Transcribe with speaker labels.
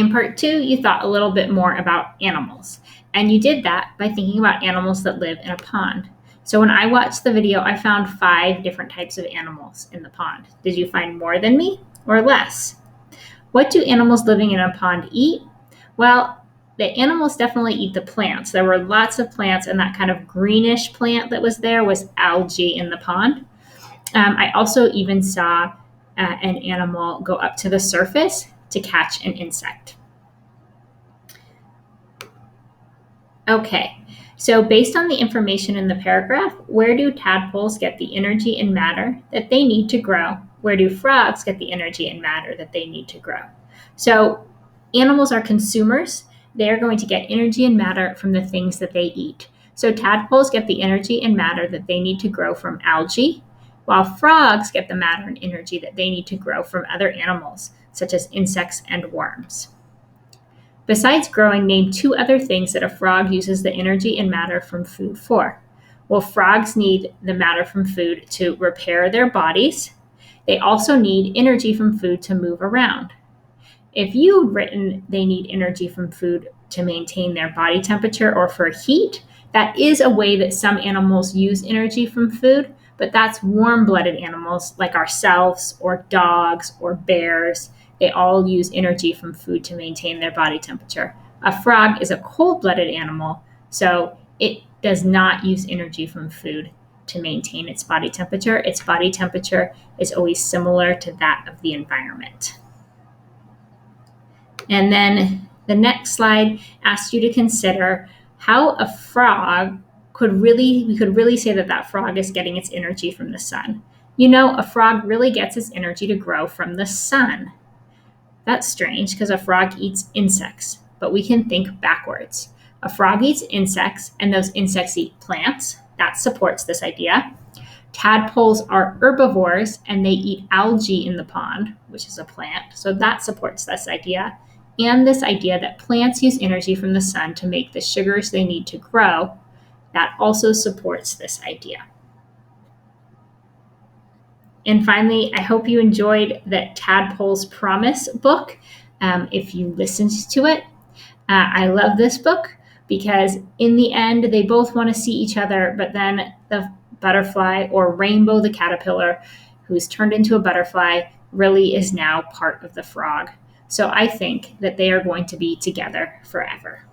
Speaker 1: In part 2, you thought a little bit more about animals, and you did that by thinking about animals that live in a pond. So when I watched the video, I found 5 different types of animals in the pond. Did you find more than me or less? What do animals living in a pond eat? Well, the animals definitely eat the plants. There were lots of plants, and that kind of greenish plant that was there was algae in the pond. I also even saw an animal go up to the surface to catch an insect. Okay, so based on the information in the paragraph, where do tadpoles get the energy and matter that they need to grow? Where do frogs get the energy and matter that they need to grow? So animals are consumers. They are going to get energy and matter from the things that they eat. So tadpoles get the energy and matter that they need to grow from algae, while frogs get the matter and energy that they need to grow from other animals, such as insects and worms. Besides growing, name 2 other things that a frog uses the energy and matter from food for. Well, frogs need the matter from food to repair their bodies. They also need energy from food to move around. If you'd written they need energy from food to maintain their body temperature or for heat, that is a way that some animals use energy from food, but that's warm-blooded animals like ourselves or dogs or bears. They all use energy from food to maintain their body temperature. A frog is a cold-blooded animal, so it does not use energy from food to maintain its body temperature. Its body temperature is always similar to that of the environment. And then the next slide asks you to consider how a frog we could really say that frog is getting its energy from the sun. You know, a frog really gets its energy to grow from the sun. That's strange because a frog eats insects, but we can think backwards. A frog eats insects, and those insects eat plants. That supports this idea. Tadpoles are herbivores, and they eat algae in the pond, which is a plant. So that supports this idea. And this idea that plants use energy from the sun to make the sugars they need to grow, that also supports this idea. And finally, I hope you enjoyed the Tadpoles Promise book. If you listened to it, I love this book because in the end, they both want to see each other, but then the butterfly, or Rainbow the caterpillar, who's turned into a butterfly, really is now part of the frog. So I think that they are going to be together forever.